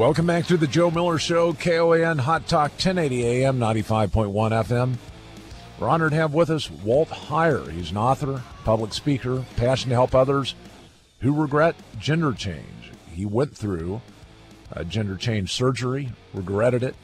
Welcome back to the Joe Miller Show, KOAN Hot Talk, 1080 AM, 95.1 FM. We're honored to have with us Walt Heyer. He's an author, public speaker, passionate to help others who regret gender change. He went through gender change surgery, regretted it.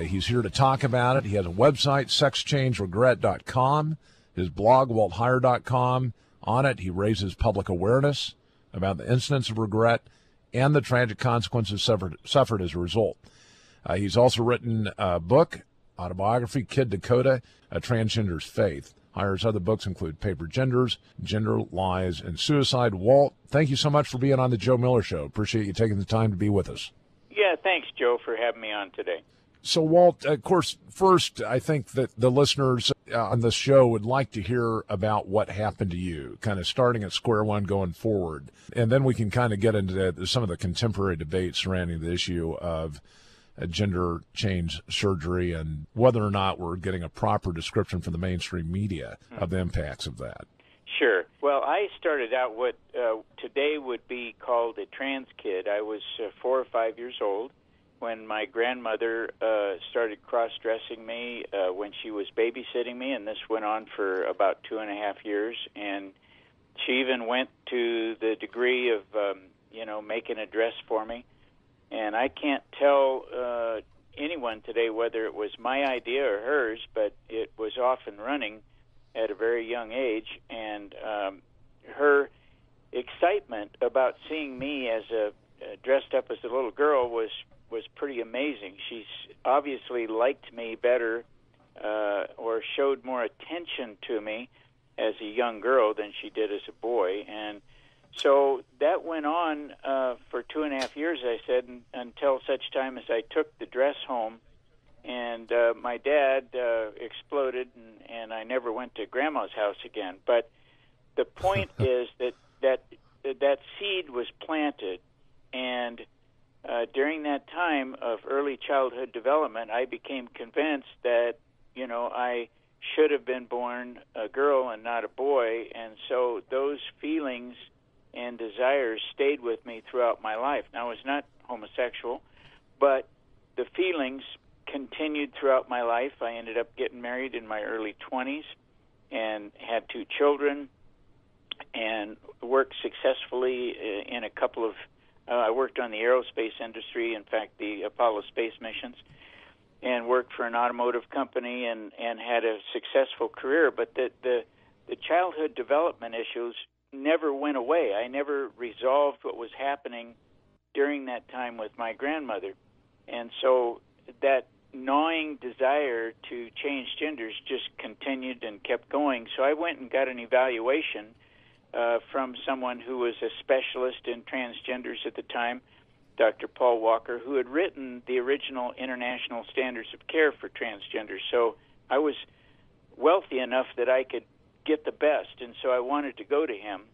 He's here to talk about it. He has a website, sexchangeregret.com, his blog, waltheyer.com. On it, he raises public awareness about the incidents of regret and the tragic consequences suffered as a result. He's also written a book, autobiography, Kid Dakota, A Transgender's Faith. Heyer's other books include Paper Genders, Gender, Lies, and Suicide. Walt, thank you so much for being on the Joe Miller Show. Appreciate you taking the time to be with us. Yeah, thanks, Joe, for having me on today. So, Walt, of course, first, I think that the listeners on this show would like to hear about what happened to you, kind of starting at square one going forward. And then we can kind of get into some of the contemporary debates surrounding the issue of gender change surgery and whether or not we're getting a proper description from the mainstream media of the impacts of that. Sure. Well, I started out what today would be called a trans kid. I was 4 or 5 years old when my grandmother started cross-dressing me when she was babysitting me, and this went on for about 2.5 years. And she even went to the degree of, making a dress for me. And I can't tell anyone today whether it was my idea or hers, but it was off and running at a very young age. And her excitement about seeing me as dressed up as a little girl was pretty amazing. She's obviously liked me better or showed more attention to me as a young girl than she did as a boy. And so that went on for 2.5 years, I said, until such time as I took the dress home. And my dad exploded, and I never went to Grandma's house again. But the point is that seed was planted, and during that time of early childhood development, I became convinced that, I should have been born a girl and not a boy. And so those feelings and desires stayed with me throughout my life. Now, I was not homosexual, but the feelings continued throughout my life. I ended up getting married in my early 20s and had 2 children and worked successfully in a couple of I worked on the aerospace industry, in fact, the Apollo space missions, and worked for an automotive company and had a successful career. But the childhood development issues never went away. I never resolved what was happening during that time with my grandmother. And so that gnawing desire to change genders just continued and kept going. So I went and got an evaluation from someone who was a specialist in transgenders at the time, Dr. Paul Walker, who had written the original International Standards of Care for Transgenders. So I was wealthy enough that I could get the best, and so I wanted to go to him.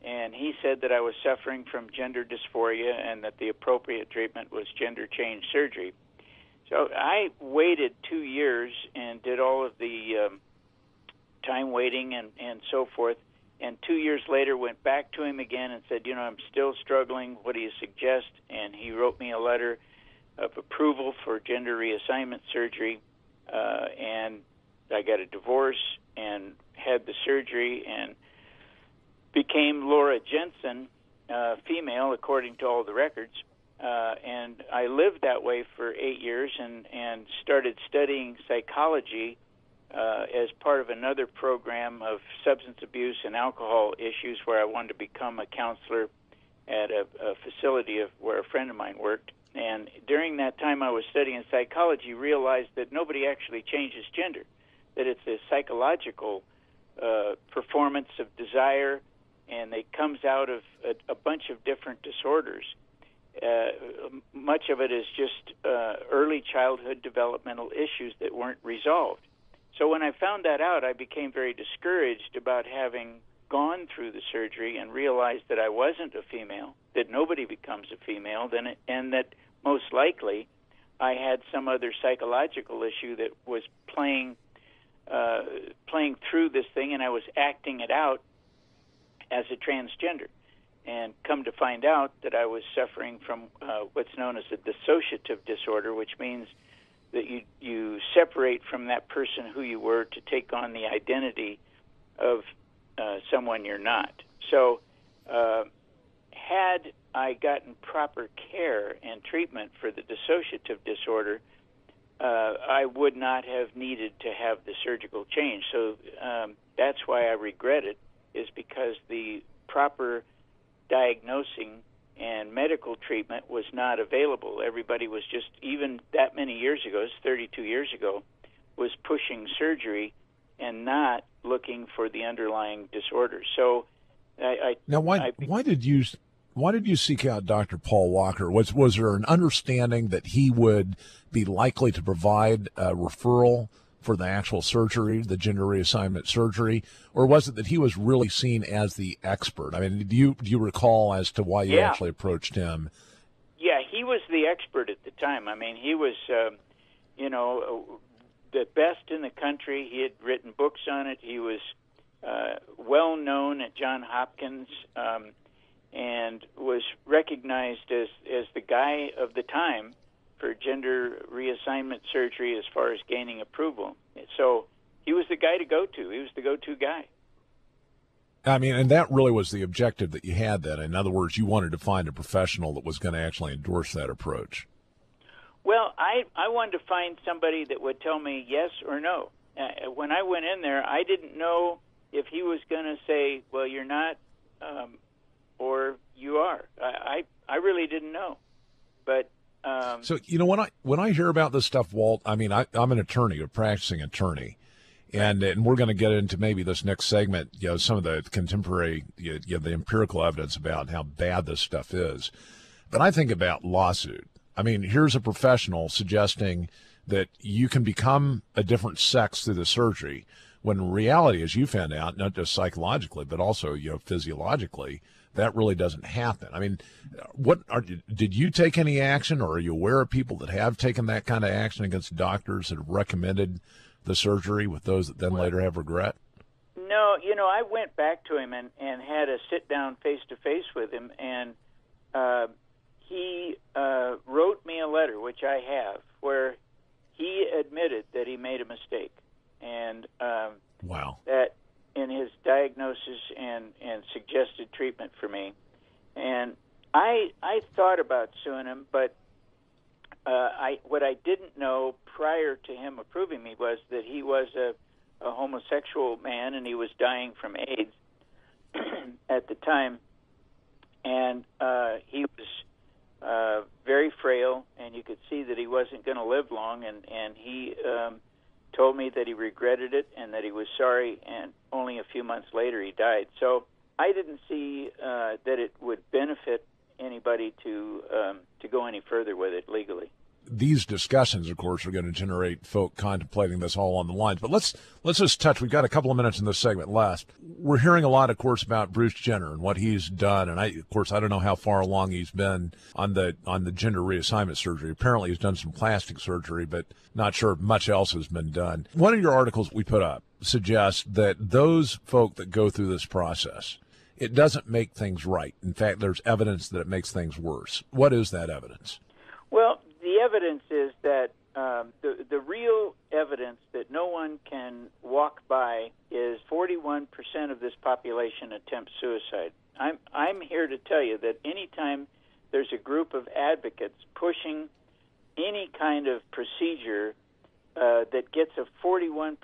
And he said that I was suffering from gender dysphoria and that the appropriate treatment was gender change surgery. So I waited 2 years and did all of the time waiting and so forth. And 2 years later, went back to him again and said, I'm still struggling. What do you suggest? And he wrote me a letter of approval for gender reassignment surgery. And I got a divorce and had the surgery and became Laura Jensen, female, according to all the records. And I lived that way for 8 years and started studying psychology as part of another program of substance abuse and alcohol issues where I wanted to become a counselor at a facility where a friend of mine worked. And during that time I was studying psychology, realized that nobody actually changes gender, that it's a psychological performance of desire, and it comes out of a bunch of different disorders. Much of it is just early childhood developmental issues that weren't resolved. So when I found that out, I became very discouraged about having gone through the surgery and realized that I wasn't a female, that nobody becomes a female, and that most likely I had some other psychological issue that was playing through this thing, and I was acting it out as a transgender. and come to find out that I was suffering from what's known as a dissociative disorder, which means that you separate from that person who you were to take on the identity of someone you're not. So had I gotten proper care and treatment for the dissociative disorder, I would not have needed to have the surgical change. So that's why I regret it, is because the proper diagnosing and medical treatment was not available. Everybody was just, even that many years ago, it's 32 years ago, was pushing surgery and not looking for the underlying disorder. So why did you seek out Dr. Paul Walker? Was there an understanding that he would be likely to provide a referral for the actual surgery, the gender reassignment surgery, or was it that he was really seen as the expert? I mean, do you recall as to why you actually approached him? Yeah, he was the expert at the time. I mean, he was, the best in the country. He had written books on it. He was well known at Johns Hopkins, and was recognized as the guy of the time for gender reassignment surgery as far as gaining approval. So he was the guy to go to. He was the go-to guy. I mean, and that really was the objective that you had then. In other words, you wanted to find a professional that was going to actually endorse that approach. Well, I wanted to find somebody that would tell me yes or no. When I went in there, I didn't know if he was going to say, well, you're not, or you are. I really didn't know. But so, when I hear about this stuff, Walt, I mean, I'm an attorney, a practicing attorney, and we're going to get into maybe this next segment, some of the contemporary, the empirical evidence about how bad this stuff is. But I think about lawsuit. I mean, here's a professional suggesting that you can become a different sex through the surgery, when in reality, as you found out, not just psychologically, but also, physiologically, that really doesn't happen. I mean, did you take any action, or are you aware of people that have taken that kind of action against doctors that have recommended the surgery with those that then later have regret? No, I went back to him and had a sit-down face-to-face with him, and he wrote me a letter, which I have, where he admitted that he made a mistake, and wow, that in his diagnosis and suggested treatment for me. And I thought about suing him, but what I didn't know prior to him approving me was that he was a homosexual man, and he was dying from AIDS at the time. And he was very frail, and you could see that he wasn't going to live long, and he told me that he regretted it and that he was sorry, and only a few months later he died. So I didn't see that it would benefit anybody to go any further with it legally. These discussions, of course, are going to generate folk contemplating this all on the lines. But let's just touch. We've got a couple of minutes in this segment left. We're hearing a lot, of course, about Bruce Jenner and what he's done. And I don't know how far along he's been on the gender reassignment surgery. Apparently, he's done some plastic surgery, but not sure if much else has been done. One of your articles we put up suggests that those folk that go through this process, it doesn't make things right. In fact, there's evidence that it makes things worse. What is that evidence? Well, the evidence is that the real evidence that no one can walk by is 41% of this population attempts suicide. I'm here to tell you that anytime there's a group of advocates pushing any kind of procedure that gets a 41%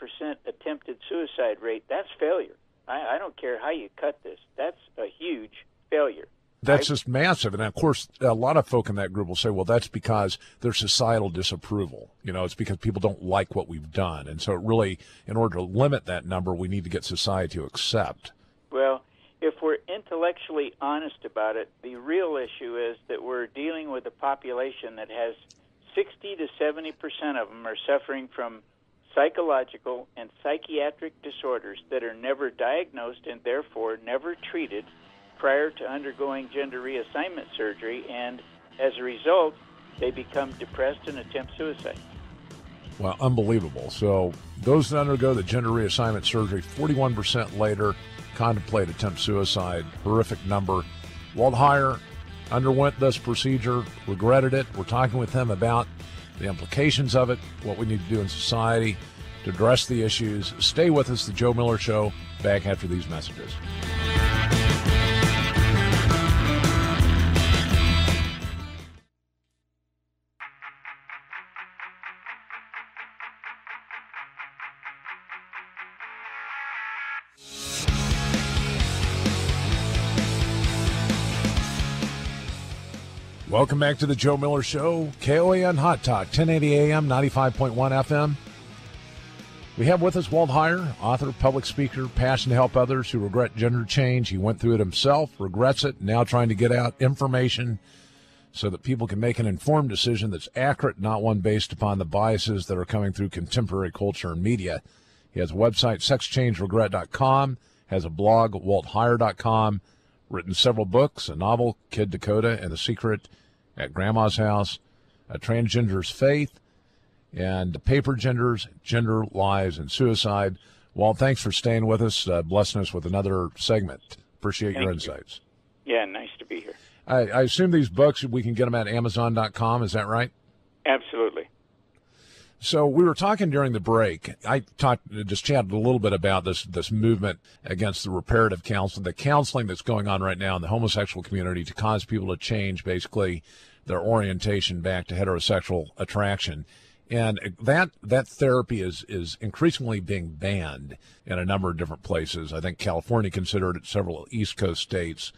attempted suicide rate, that's failure. I don't care how you cut this. That's a huge failure. That's just massive. And, of course, a lot of folk in that group will say, well, that's because there's societal disapproval. It's because people don't like what we've done. And so it really, in order to limit that number, we need to get society to accept. Well, if we're intellectually honest about it, the real issue is that we're dealing with a population that has 60 to 70% of them are suffering from psychological and psychiatric disorders that are never diagnosed and therefore never treated prior to undergoing gender reassignment surgery, and as a result, they become depressed and attempt suicide. Well, unbelievable. So those that undergo the gender reassignment surgery, 41% later contemplate attempt suicide. Horrific number. Walt Heyer underwent this procedure, regretted it. We're talking with him about the implications of it, what we need to do in society to address the issues. Stay with us, The Joe Miller Show, back after these messages. Welcome back to the Joe Miller Show, KOAN Hot Talk, 1080 AM, 95.1 FM. We have with us Walt Heyer, author, public speaker, passion to help others who regret gender change. He went through it himself, regrets it, now trying to get out information so that people can make an informed decision that's accurate, not one based upon the biases that are coming through contemporary culture and media. He has a website, sexchangeregret.com, has a blog, waltheyer.com, written several books, a novel, Kid Dakota and the Secret at Grandma's House, A Transgender's Faith, and Paper Genders, Gender, Lies, and Suicide. Walt, thanks for staying with us, blessing us with another segment. Appreciate your insights. Yeah, nice to be here. I assume these books, we can get them at Amazon.com, is that right? Absolutely. So we were talking during the break. I just chatted a little bit about this movement against the reparative counseling, the counseling that's going on right now in the homosexual community to cause people to change basically their orientation back to heterosexual attraction. And that therapy is increasingly being banned in a number of different places. I think California considered it, several East Coast states.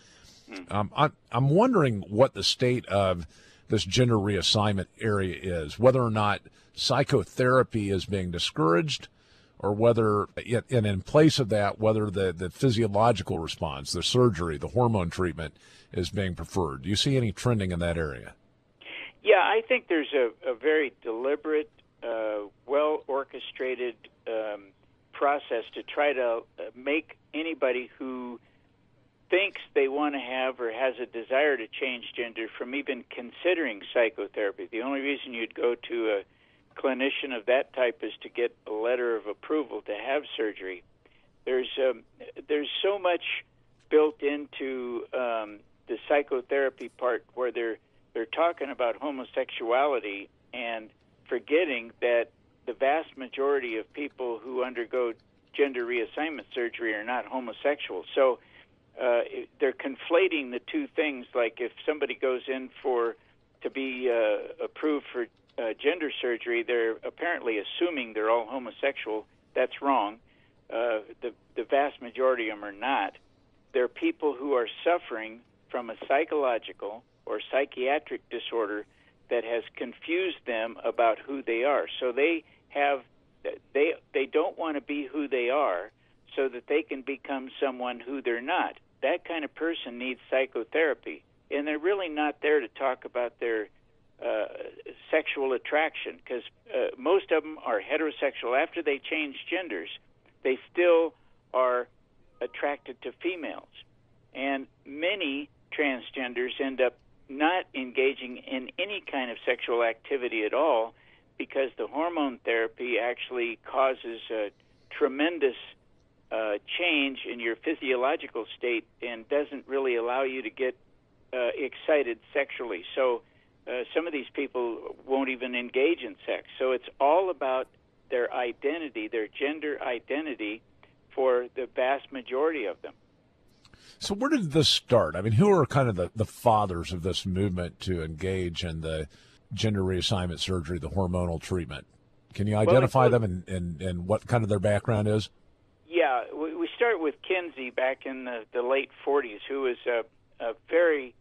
I'm wondering what the state of this gender reassignment area is, whether or not psychotherapy is being discouraged, or whether, and in place of that, whether the physiological response, the surgery, the hormone treatment is being preferred. Do you see any trending in that area? Yeah, I think there's a very deliberate, well-orchestrated process to try to make anybody who thinks they want to have or has a desire to change gender from even considering psychotherapy. The only reason you'd go to a clinician of that type is to get a letter of approval to have surgery. There's so much built into the psychotherapy part where they're talking about homosexuality and forgetting that the vast majority of people who undergo gender reassignment surgery are not homosexual. So they're conflating the two things. Like if somebody goes in to be approved for gender surgery, they're apparently assuming they're all homosexual. That's wrong. The vast majority of them are not. They're people who are suffering from a psychological or psychiatric disorder that has confused them about who they are. So they don't want to be who they are so that they can become someone who they're not. That kind of person needs psychotherapy, and they're really not there to talk about their sexual attraction, because most of them are heterosexual. After they change genders, they still are attracted to females. And many transgenders end up not engaging in any kind of sexual activity at all because the hormone therapy actually causes a tremendous change in your physiological state and doesn't really allow you to get excited sexually. So some of these people won't even engage in sex. So it's all about their identity, their gender identity, for the vast majority of them. So where did this start? I mean, who are kind of the fathers of this movement to engage in the gender reassignment surgery, the hormonal treatment? Can you identify them and what kind of their background is? Yeah, we start with Kinsey back in the late 40s, who was a very,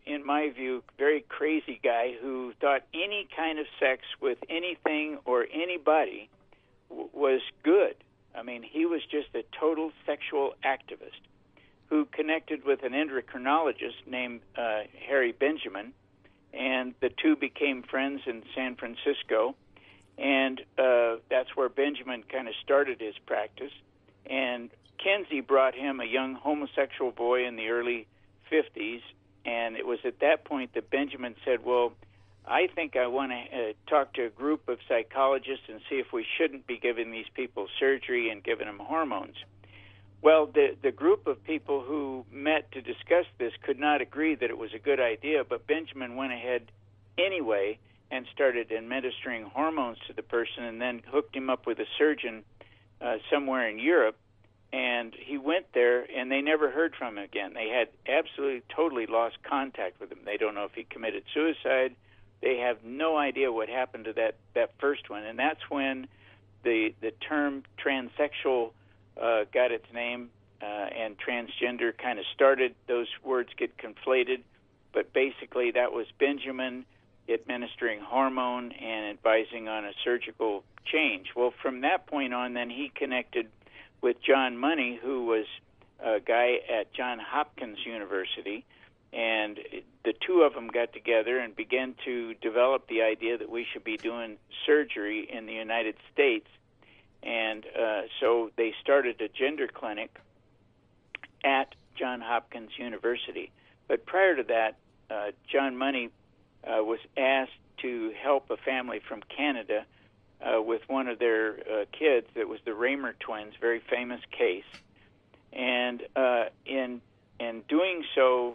in my view, very crazy guy who thought any kind of sex with anything or anybody was good. I mean, he was just a total sexual activist who connected with an endocrinologist named Harry Benjamin, and the two became friends in San Francisco. And that's where Benjamin kind of started his practice. And Kinsey brought him a young homosexual boy in the early 50s, and it was at that point that Benjamin said, well, I think I want to talk to a group of psychologists and see if we shouldn't be giving these people surgery and giving them hormones. Well, the group of people who met to discuss this could not agree that it was a good idea, but Benjamin went ahead anyway and started administering hormones to the person, and then hooked him up with a surgeon somewhere in Europe. And he went there, and they never heard from him again. They had absolutely, totally lost contact with him. They don't know if he committed suicide. They have no idea what happened to that first one. And that's when the term transsexual got its name, and transgender kind of started. Those words get conflated. But basically, that was Benjamin administering hormone and advising on a surgical change. Well, from that point on, then he connected with John Money, who was a guy at Johns Hopkins University, and the two of them got together and began to develop the idea that we should be doing surgery in the United States. And so they started a gender clinic at Johns Hopkins University. But prior to that, John Money was asked to help a family from Canada with one of their kids. That was the Raymer twins, very famous case. And in doing so,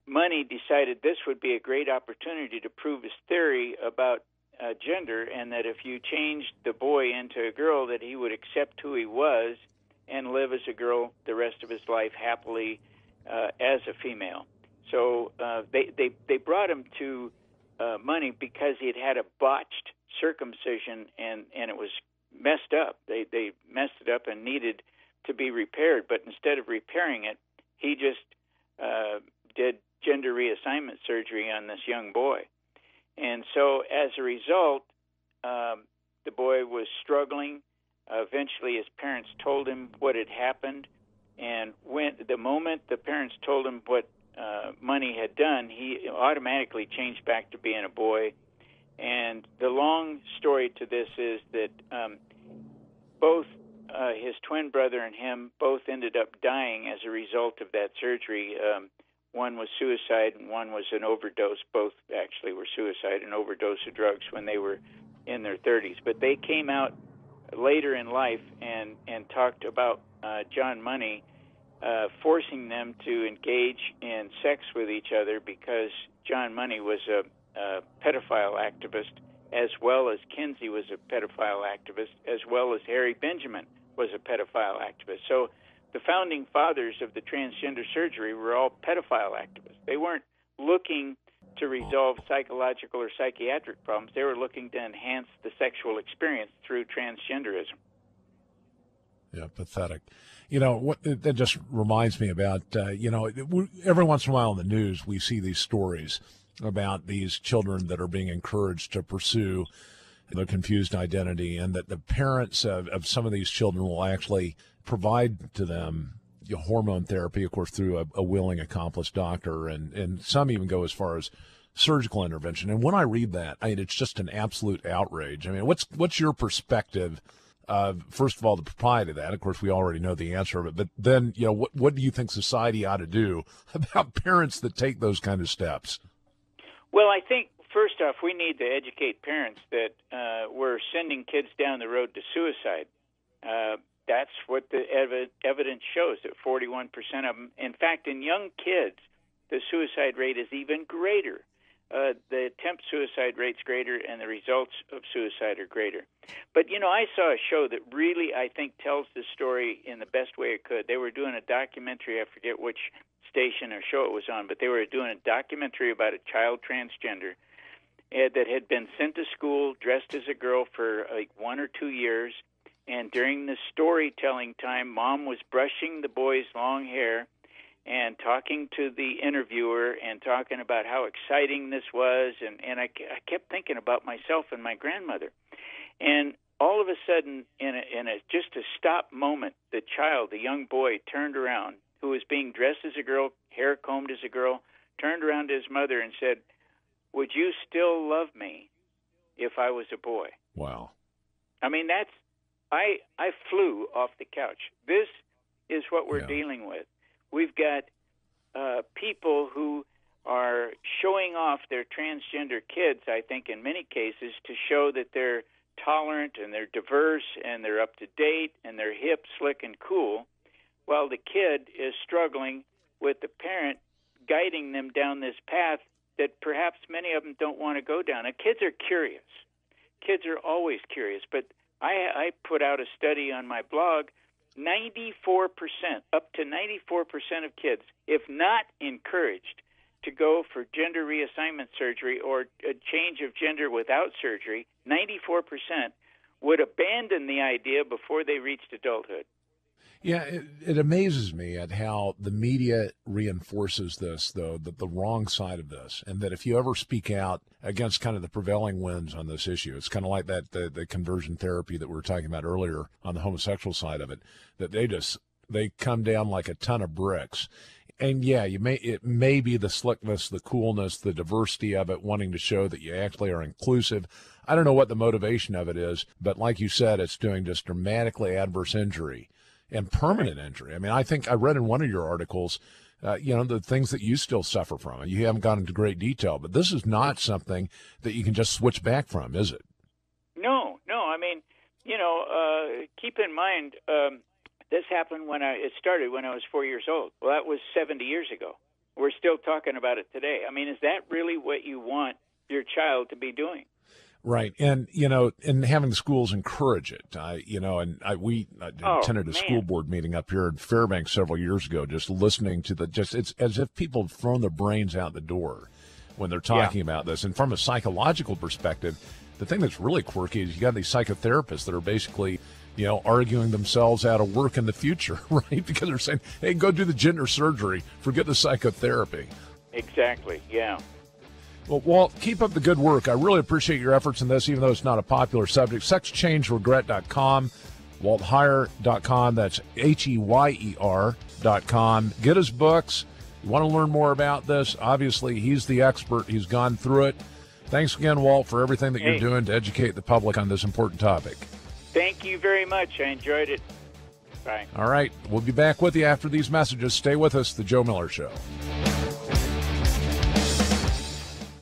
Money decided this would be a great opportunity to prove his theory about gender, and that if you changed the boy into a girl, that he would accept who he was and live as a girl the rest of his life happily as a female. So they brought him to Money because he had a botched circumcision, and it was messed up. They messed it up and needed to be repaired. But instead of repairing it, he just did gender reassignment surgery on this young boy. And so as a result, the boy was struggling. Eventually his parents told him what had happened, and the moment the parents told him what Money had done, he automatically changed back to being a boy. And the long story to this is that both his twin brother and him both ended up dying as a result of that surgery. One was suicide and one was an overdose. Both actually were suicide and overdose of drugs when they were in their 30s. But they came out later in life and talked about John Money forcing them to engage in sex with each other, because John Money was a pedophile activist, as well as Kinsey was a pedophile activist, as well as Harry Benjamin was a pedophile activist. So the founding fathers of the transgender surgery were all pedophile activists. They weren't looking to resolve psychological or psychiatric problems. They were looking to enhance the sexual experience through transgenderism. Yeah, pathetic. You know, what that just reminds me about, every once in a while in the news we see these stories about these children that are being encouraged to pursue their confused identity, and that the parents of some of these children will actually provide to them hormone therapy, of course, through a willing, accomplished doctor, and some even go as far as surgical intervention. And when I read that, it's just an absolute outrage. I mean, what's your perspective of, first of all, the propriety of that? Of course, we already know the answer of it, but then, what do you think society ought to do about parents that take those kind of steps? Well, I think, first off, we need to educate parents that we're sending kids down the road to suicide. That's what the evidence shows, that 41% of them. In fact, in young kids, the suicide rate is even greater. The attempt suicide rate's greater, and the results of suicide are greater. But, I saw a show that really, I think, tells the story in the best way it could. They were doing a documentary, I forget which station or show it was on, but they were doing a documentary about a child transgender that had been sent to school dressed as a girl for like 1 or 2 years. And during the storytelling time, Mom was brushing the boy's long hair and talking to the interviewer and talking about how exciting this was. And I kept thinking about myself and my grandmother. And all of a sudden, in just a stop moment, the child, the young boy, turned around, who was being dressed as a girl, hair combed as a girl, turned around to his mother and said, "Would you still love me if I was a boy?" Wow. I mean, I flew off the couch. This is what we're dealing with. We've got people who are showing off their transgender kids, I think, in many cases, to show that they're tolerant and they're diverse and they're up to date and they're hip, slick, and cool. while the kid is struggling with the parent guiding them down this path that perhaps many of them don't want to go down. Now, kids are curious. Kids are always curious. But I put out a study on my blog, 94%, up to 94% of kids, if not encouraged to go for gender reassignment surgery or a change of gender without surgery, 94% would abandon the idea before they reached adulthood. Yeah, it amazes me at how the media reinforces this, though, the wrong side of this, and that if you ever speak out against kind of the prevailing winds on this issue, it's kind of like that the conversion therapy that we were talking about earlier on the homosexual side of it, that they come down like a ton of bricks. And yeah, it may be the slickness, the coolness, the diversity of it, wanting to show that you actually are inclusive. I don't know what the motivation of it is, but like you said, it's doing just dramatically adverse injury and permanent injury. I mean, I think I read in one of your articles, the things that you still suffer from. You haven't gone into great detail, but this is not something that you can just switch back from, is it? No. I mean, keep in mind, this happened it started when I was 4 years old. Well, that was 70 years ago. We're still talking about it today. I mean, is that really what you want your child to be doing? Right. And, and having the schools encourage it, we attended a school board meeting up here in Fairbanks several years ago, just listening to it's as if people have thrown their brains out the door when they're talking about this. And from a psychological perspective, the thing that's really quirky is you got these psychotherapists that are basically, arguing themselves out of work in the future, right? Because they're saying, hey, go do the gender surgery, forget the psychotherapy. Exactly. Yeah. Well, Walt, keep up the good work. I really appreciate your efforts in this, even though it's not a popular subject. SexChangeRegret.com, WaltHeyer.com. That's HEYER.com. Get his books. You want to learn more about this? Obviously, he's the expert. He's gone through it. Thanks again, Walt, for everything that you're doing to educate the public on this important topic. Thank you very much. I enjoyed it. Bye. All right. We'll be back with you after these messages. Stay with us. The Joe Miller Show.